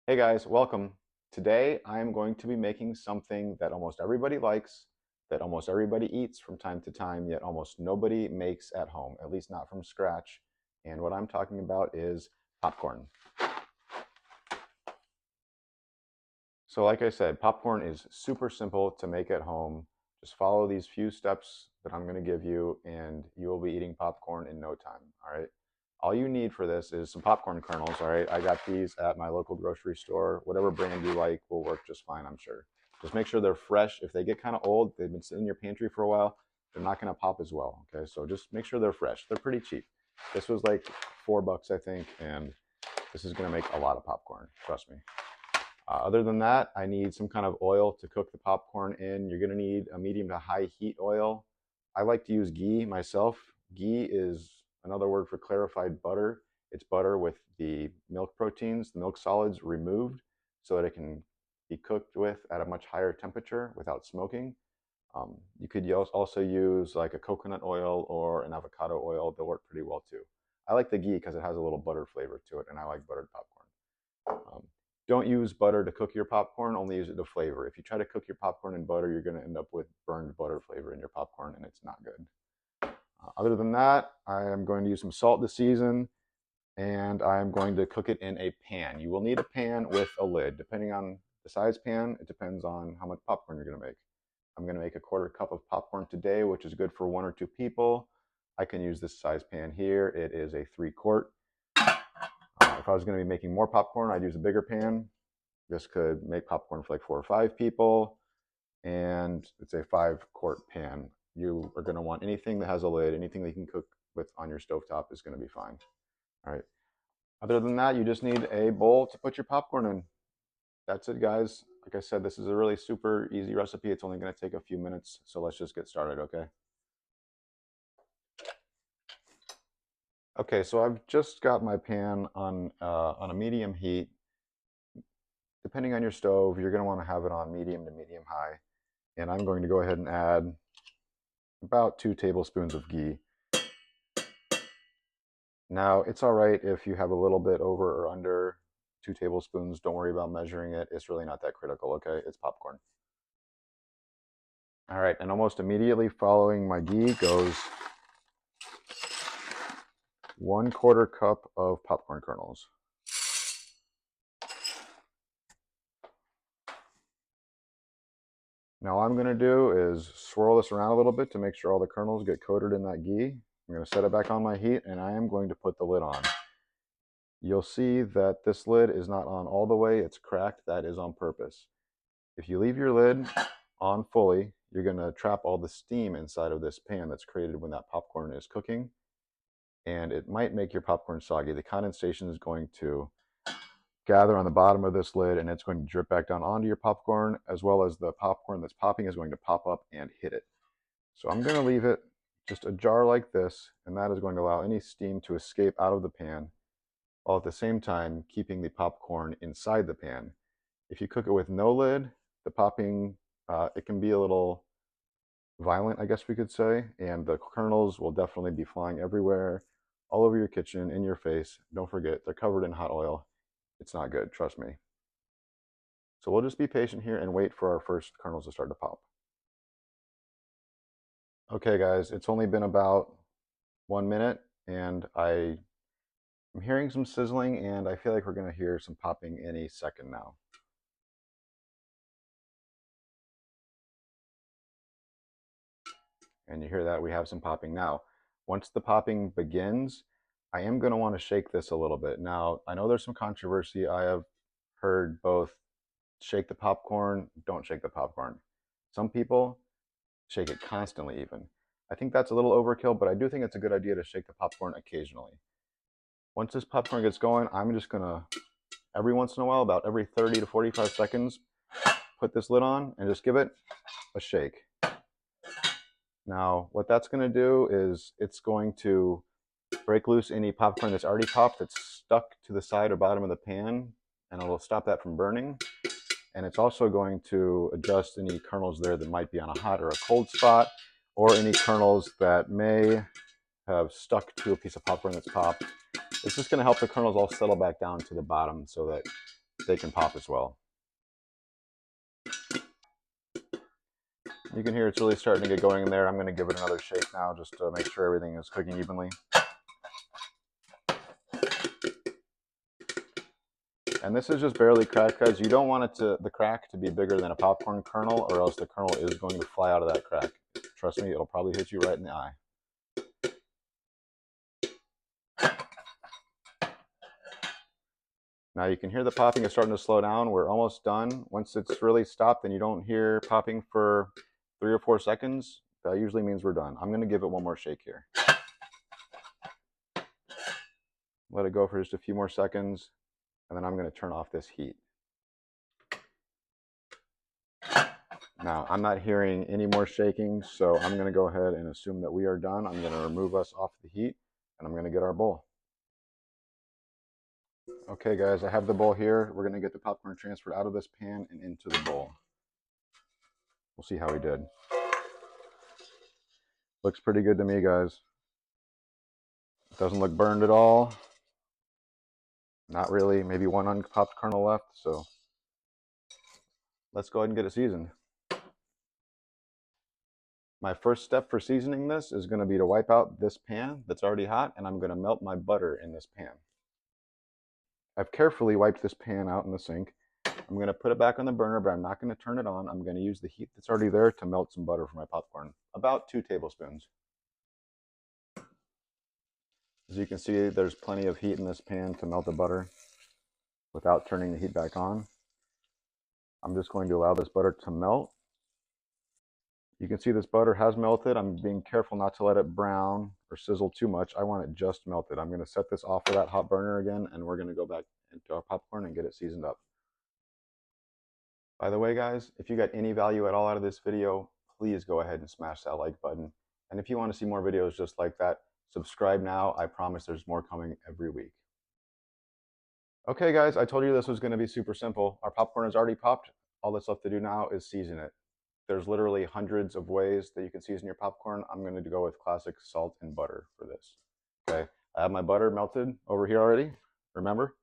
Hey guys, welcome. Today I am going to be making something that almost everybody likes, that almost everybody eats from time to time, yet almost nobody makes at home, at least not from scratch. And what I'm talking about is popcorn. So like I said, popcorn is super simple to make at home. Just follow these few steps that I'm going to give you and you will be eating popcorn in no time, all right? All you need for this is some popcorn kernels, all right? I got these at my local grocery store. Whatever brand you like will work just fine, I'm sure. Just make sure they're fresh. If they get kind of old, they've been sitting in your pantry for a while, they're not going to pop as well, okay? So just make sure they're fresh. They're pretty cheap. This was like $4, I think, and this is going to make a lot of popcorn, trust me. Other than that, I need some kind of oil to cook the popcorn in. You're going to need a medium to high heat oil. I like to use ghee myself. Ghee is another word for clarified butter. It's butter with the milk proteins, the milk solids removed so that it can be cooked with at a much higher temperature without smoking. You could also use like a coconut oil or an avocado oil. They'll work pretty well too. I like the ghee because it has a little butter flavor to it, and I like buttered popcorn. Don't use butter to cook your popcorn, only use it to flavor. If you try to cook your popcorn in butter, you're going to end up with burned butter flavor in your popcorn, and it's not good. Other than that, I am going to use some salt to season, and I am going to cook it in a pan. You will need a pan with a lid. Depending on the size pan, it depends on how much popcorn you're going to make. I'm going to make a 1/4 cup of popcorn today, which is good for 1 or 2 people. I can use this size pan here. It is a 3-quart. If I was going to be making more popcorn, I'd use a bigger pan. This could make popcorn for like 4 or 5 people, and it's a 5-quart pan. You are going to want anything that has a lid, anything that you can cook with on your stovetop is going to be fine. All right. Other than that, you just need a bowl to put your popcorn in. That's it, guys. Like I said, this is a really super easy recipe. It's only going to take a few minutes, so let's just get started, okay? Okay, so I've just got my pan on a medium heat. Depending on your stove, you're going to want to have it on medium to medium high. And I'm going to go ahead and add about 2 tablespoons of ghee. Now, it's all right if you have a little bit over or under 2 tablespoons. Don't worry about measuring it. It's really not that critical, okay? It's popcorn. All right, and almost immediately following my ghee goes 1/4 cup of popcorn kernels. Now, all I'm going to do is swirl this around a little bit to make sure all the kernels get coated in that ghee. I'm going to set it back on my heat, and I am going to put the lid on. You'll see that this lid is not on all the way, it's cracked. That is on purpose. If you leave your lid on fully, you're going to trap all the steam inside of this pan that's created when that popcorn is cooking, and it might make your popcorn soggy. The condensation is going to gather on the bottom of this lid, and it's going to drip back down onto your popcorn, as well as the popcorn that's popping is going to pop up and hit it. So I'm going to leave it just ajar like this, and that is going to allow any steam to escape out of the pan, while at the same time keeping the popcorn inside the pan. If you cook it with no lid, the popping, it can be a little violent, I guess we could say, and the kernels will definitely be flying everywhere, all over your kitchen, in your face. Don't forget, they're covered in hot oil. It's not good, trust me. So we'll just be patient here and wait for our first kernels to start to pop. Okay, guys, it's only been about 1 minute, and I'm hearing some sizzling, and I feel like we're going to hear some popping any second now. And you hear that we have some popping now. Once the popping begins, I am going to want to shake this a little bit. Now, I know there's some controversy. I have heard both shake the popcorn, don't shake the popcorn. Some people shake it constantly even. I think that's a little overkill, but I do think it's a good idea to shake the popcorn occasionally. Once this popcorn gets going, I'm just going to, every once in a while, about every 30 to 45 seconds, put this lid on and just give it a shake. Now, what that's going to do is it's going to break loose any popcorn that's already popped that's stuck to the side or bottom of the pan, and it'll stop that from burning. And it's also going to adjust any kernels there that might be on a hot or a cold spot, or any kernels that may have stuck to a piece of popcorn that's popped. It's just going to help the kernels all settle back down to the bottom so that they can pop as well. You can hear it's really starting to get going in there. I'm going to give it another shake now just to make sure everything is cooking evenly. And this is just barely cracked, guys. You don't want it the crack to be bigger than a popcorn kernel, or else the kernel is going to fly out of that crack. Trust me, it'll probably hit you right in the eye. Now you can hear the popping is starting to slow down. We're almost done. Once it's really stopped and you don't hear popping for 3 or 4 seconds, that usually means we're done. I'm going to give it one more shake here. Let it go for just a few more seconds, and then I'm going to turn off this heat. Now, I'm not hearing any more shaking, so I'm going to go ahead and assume that we are done. I'm going to remove us off the heat, and I'm going to get our bowl. Okay, guys, I have the bowl here. We're going to get the popcorn transferred out of this pan and into the bowl. We'll see how we did. Looks pretty good to me, guys. It doesn't look burned at all. Not really. Maybe one unpopped kernel left, so let's go ahead and get it seasoned. My first step for seasoning this is going to be to wipe out this pan that's already hot, and I'm going to melt my butter in this pan. I've carefully wiped this pan out in the sink. I'm going to put it back on the burner, but I'm not going to turn it on. I'm going to use the heat that's already there to melt some butter for my popcorn. About 2 tablespoons. As you can see, there's plenty of heat in this pan to melt the butter without turning the heat back on. I'm just going to allow this butter to melt. You can see this butter has melted. I'm being careful not to let it brown or sizzle too much. I want it just melted. I'm going to set this off for that hot burner again, and we're going to go back into our popcorn and get it seasoned up. By the way, guys, if you got any value at all out of this video, please go ahead and smash that like button. And if you want to see more videos just like that, subscribe now. I promise there's more coming every week. Okay, guys, I told you this was going to be super simple. Our popcorn is already popped. All that's left to do now is season it. There's literally hundreds of ways that you can season your popcorn. I'm going to go with classic salt and butter for this. Okay, I have my butter melted over here already. Remember?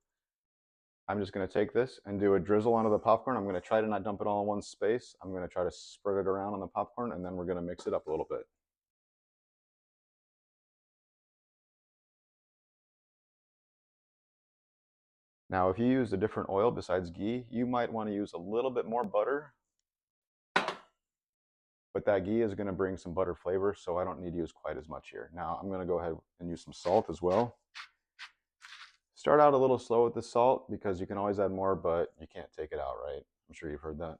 I'm just going to take this and do a drizzle onto the popcorn. I'm going to try to not dump it all in one space. I'm going to try to spread it around on the popcorn, and then we're going to mix it up a little bit. Now, if you use a different oil besides ghee, you might want to use a little bit more butter. But that ghee is going to bring some butter flavor, so I don't need to use quite as much here. Now, I'm going to go ahead and use some salt as well. Start out a little slow with the salt because you can always add more, but you can't take it out, right? I'm sure you've heard that.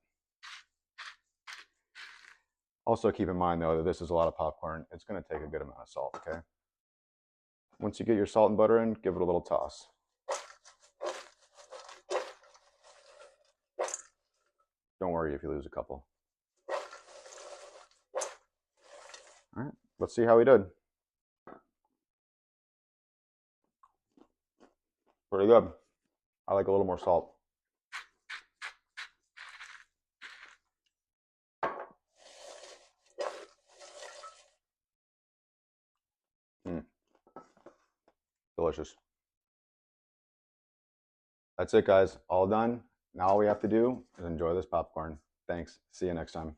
Also keep in mind though that this is a lot of popcorn. It's going to take a good amount of salt, okay? Once you get your salt and butter in, give it a little toss. Don't worry if you lose a couple. All right, let's see how we did. Pretty good. I like a little more salt. Delicious. That's it, guys. All done. Now all we have to do is enjoy this popcorn. Thanks. See you next time.